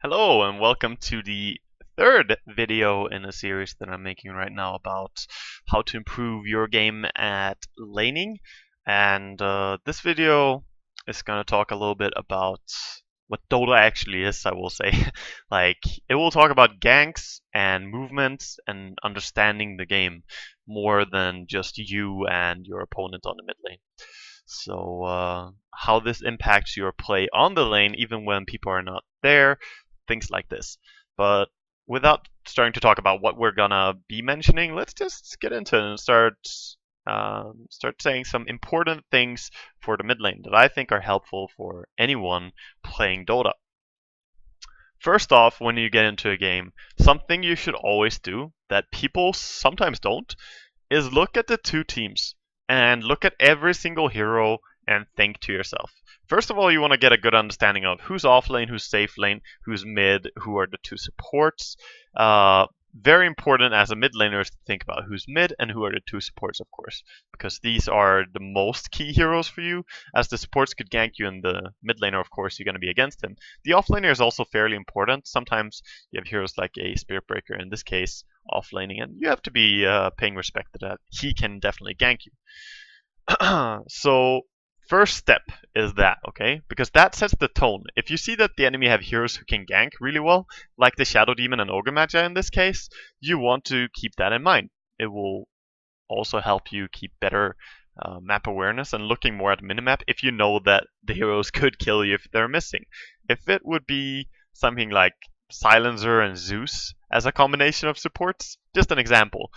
Hello and welcome to the third video in a series that I'm making right now about how to improve your game at laning. And this video is going to talk a little bit about what Dota actually is, I will say. Like, it will talk about ganks and movements and understanding the game more than just you and your opponent on the mid lane. So, how this impacts your play on the lane, even when people are not there, things like this. But without starting to talk about what we're gonna be mentioning, let's just get into it and start saying some important things for the mid lane that I think are helpful for anyone playing Dota. First off, when you get into a game, something you should always do that people sometimes don't is look at the two teams and look at every single hero and think to yourself. First of all, you want to get a good understanding of who's off lane, who's safe lane, who's mid, who are the two supports. Very important as a mid laner is to think about who's mid and who are the two supports, of course, because these are the most key heroes for you. As the supports could gank you, and the mid laner, of course, you're going to be against him. The off laner is also fairly important. Sometimes you have heroes like a Spirit Breaker, in this case, off laning, and you have to be paying respect to that. He can definitely gank you. So first step is that, okay? Because that sets the tone. If you see that the enemy have heroes who can gank really well, like the Shadow Demon and Ogre Magi in this case, you want to keep that in mind. It will also help you keep better map awareness and looking more at the minimap if you know that the heroes could kill you if they're missing. If it would be something like Silencer and Zeus as a combination of supports, just an example.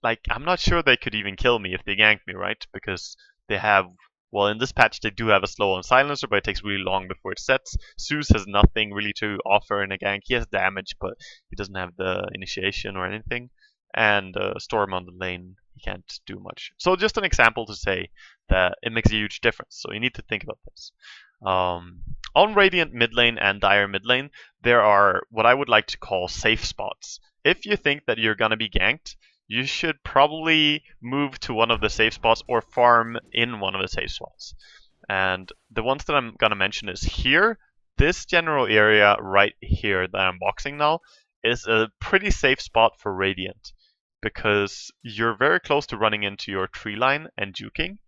Like, I'm not sure they could even kill me if they gank me, right? Because they have, well, in this patch they do have a slow on Silencer, but it takes really long before it sets. Zeus has nothing really to offer in a gank. He has damage, but he doesn't have the initiation or anything. And Storm on the lane, he can't do much. So just an example to say that it makes a huge difference. So you need to think about this. On Radiant mid lane and Dire mid lane, there are what I would like to call safe spots. If you think that you're gonna be ganked, you should probably move to one of the safe spots or farm in one of the safe spots. And the ones that I'm gonna mention is here. This general area right here that I'm boxing now is a pretty safe spot for Radiant because you're very close to running into your tree line and juking,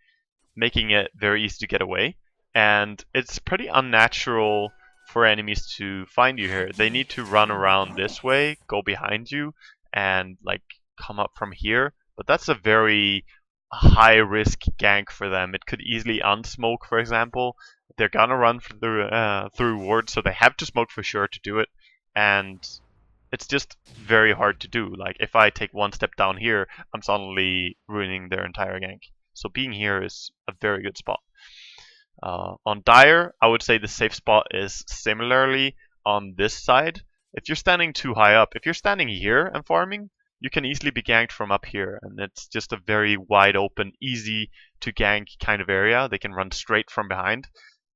making it very easy to get away. And it's pretty unnatural for enemies to find you here. They need to run around this way, go behind you, and like come up from here. But that's a very high risk gank for them. It could easily unsmoke, for example. They're gonna run through wards, so they have to smoke for sure to do it. And it's just very hard to do. Like, if I take one step down here, I'm suddenly ruining their entire gank. So being here is a very good spot. On Dire, I would say the safe spot is similarly on this side. If you're standing too high up, if you're standing here and farming, you can easily be ganked from up here, and it's just a very wide open, easy to gank kind of area. They can run straight from behind,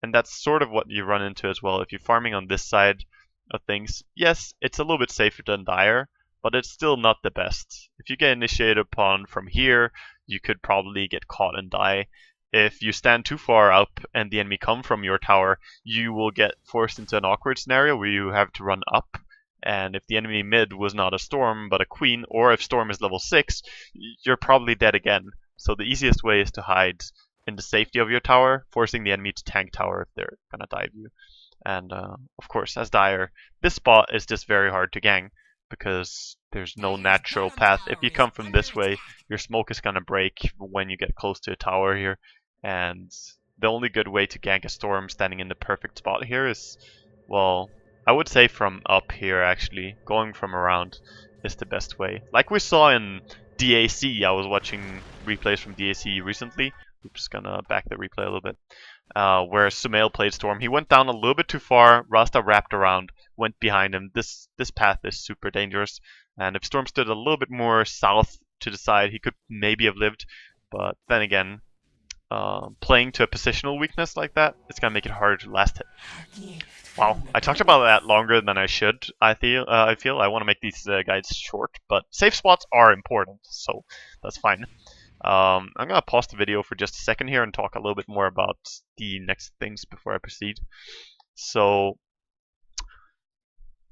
and that's sort of what you run into as well. If you're farming on this side of things, yes, it's a little bit safer than Dire, but it's still not the best. If you get initiated upon from here, you could probably get caught and die. If you stand too far up and the enemy come from your tower, you will get forced into an awkward scenario where you have to run up. And if the enemy mid was not a Storm but a Queen, or if Storm is level 6, you're probably dead again. So the easiest way is to hide in the safety of your tower, forcing the enemy to tank tower if they're gonna dive you. And of course, as Dire, this spot is just very hard to gang because there's no natural path. If you come from this way, your smoke is gonna break when you get close to a tower here. And the only good way to gank a Storm standing in the perfect spot here is, well, I would say from up here actually. Going from around is the best way. Like we saw in DAC, I was watching replays from DAC recently. I'm just gonna back the replay a little bit. Where Sumail played Storm. He went down a little bit too far, Rasta wrapped around, went behind him. This path is super dangerous. And if Storm stood a little bit more south to the side, he could maybe have lived. But then again, playing to a positional weakness like that, it's gonna make it harder to last hit. Wow, I talked about that longer than I should. I feel I want to make these guides short, but safe spots are important, so that's fine. I'm gonna pause the video for just a second here and talk a little bit more about the next things before I proceed. So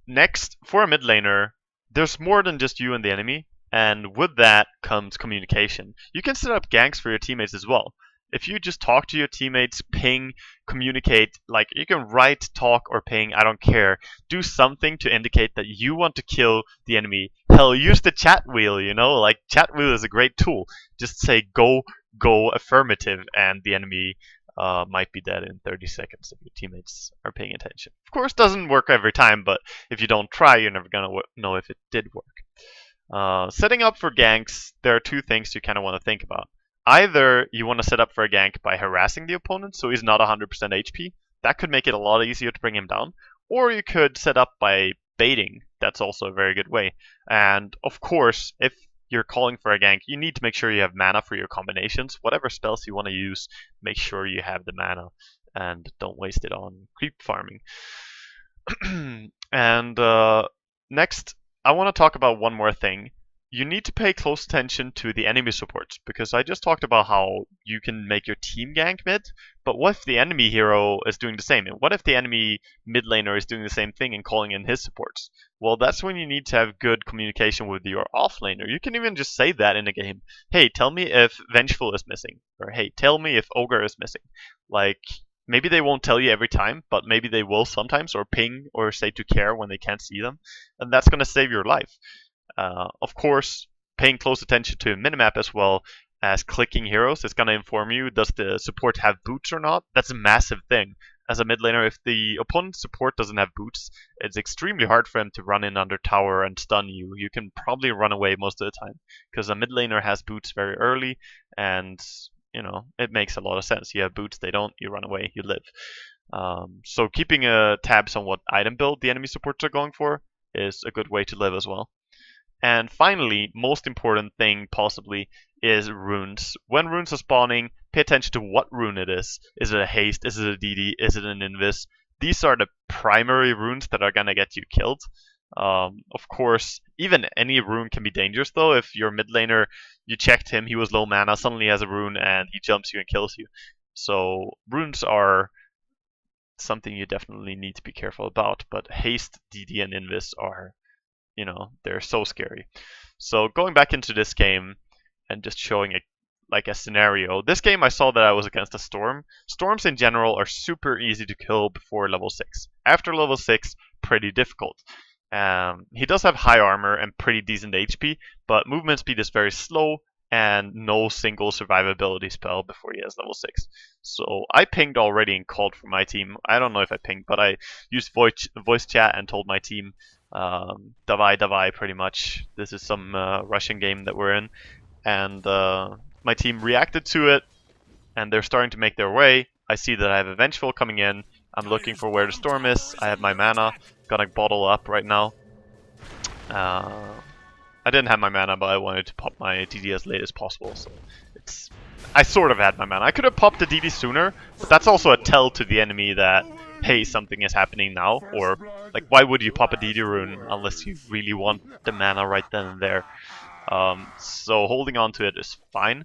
Next, for a mid laner, there's more than just you and the enemy, and with that comes communication. You can set up ganks for your teammates as well. If you just talk to your teammates, ping, communicate, like you can write, talk, or ping, I don't care. Do something to indicate that you want to kill the enemy. Hell, use the chat wheel, you know? Like, chat wheel is a great tool. Just say go, go, affirmative, and the enemy might be dead in 30 seconds if your teammates are paying attention. Of course, doesn't work every time, but if you don't try, you're never gonna know if it did work. Setting up for ganks, there are two things you kind of want to think about. Either you want to set up for a gank by harassing the opponent so he's not 100% HP. That could make it a lot easier to bring him down. Or you could set up by baiting. That's also a very good way. And of course, if you're calling for a gank, you need to make sure you have mana for your combinations. Whatever spells you want to use, make sure you have the mana and don't waste it on creep farming. And next, I want to talk about one more thing. You need to pay close attention to the enemy supports, because I just talked about how you can make your team gank mid, but what if the enemy hero is doing the same? And what if the enemy mid laner is doing the same thing and calling in his supports? Well, that's when you need to have good communication with your off laner. You can even just say that in a game. Hey, tell me if Vengeful is missing. Or hey, tell me if Ogre is missing. Like, maybe they won't tell you every time, but maybe they will sometimes, or ping or say to care when they can't see them. And that's going to save your life. Of course, paying close attention to a minimap as well as clicking heroes is going to inform you, does the support have boots or not? That's a massive thing. As a mid laner, if the opponent's support doesn't have boots, it's extremely hard for him to run in under tower and stun you. You can probably run away most of the time, because a mid laner has boots very early, and you know, it makes a lot of sense. You have boots, they don't, you run away, you live. So keeping a tabs on what item build the enemy supports are going for is a good way to live as well. And finally, most important thing possibly is runes. When runes are spawning, pay attention to what rune it is. Is it a haste? Is it a DD? Is it an invis? These are the primary runes that are gonna get you killed. Of course, even any rune can be dangerous though. If you're mid laner, you checked him, he was low mana, suddenly he has a rune and he jumps you and kills you. So runes are something you definitely need to be careful about, but haste, DD, and invis are, you know, they're so scary. So going back into this game and just showing a scenario. This game I saw that I was against a storm. Storms in general are super easy to kill before level 6. After level 6, pretty difficult. He does have high armor and pretty decent HP, but movement speed is very slow and no single survivability spell before he has level 6. So I pinged already and called for my team. I don't know if I pinged, but I used voice chat and told my team, davai pretty much. This is some Russian game that we're in. And my team reacted to it, and they're starting to make their way. I see that I have a Vengeful coming in. I'm looking for where the storm is. I have my mana. Gonna bottle up right now. I didn't have my mana, but I wanted to pop my DD as late as possible, so I sort of had my mana. I could have popped the DD sooner, but that's also a tell to the enemy that, hey, something is happening now, or, like, why would you pop a DD rune unless you really want the mana right then and there? So holding on to it is fine.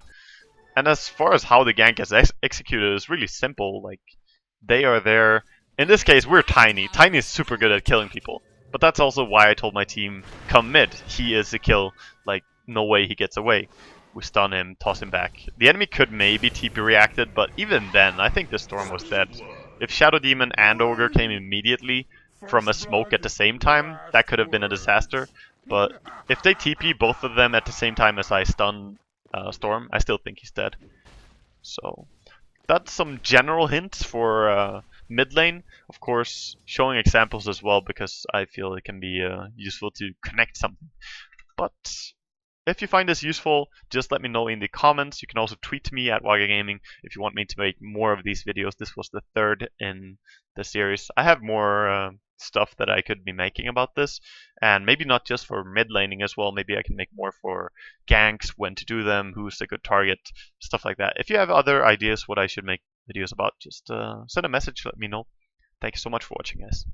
And as far as how the gank is executed, is really simple. Like, they are there. In this case, we're Tiny. Tiny is super good at killing people. But that's also why I told my team, come mid. He is a kill. Like, no way he gets away. We stun him, toss him back. The enemy could maybe TP reacted, but even then, I think the storm was dead. If Shadow Demon and Ogre came immediately from a smoke at the same time, that could have been a disaster. But if they TP both of them at the same time as I stun Storm, I still think he's dead. So that's some general hints for mid lane. Of course, showing examples as well, because I feel it can be useful to connect something. But if you find this useful, just let me know in the comments. You can also tweet me at WagaGaming if you want me to make more of these videos. This was the third in the series. I have more stuff that I could be making about this, and maybe not just for mid laning as well. Maybe I can make more for ganks, when to do them, who's a good target, stuff like that. If you have other ideas what I should make videos about, just send a message, let me know. Thank you so much for watching, guys.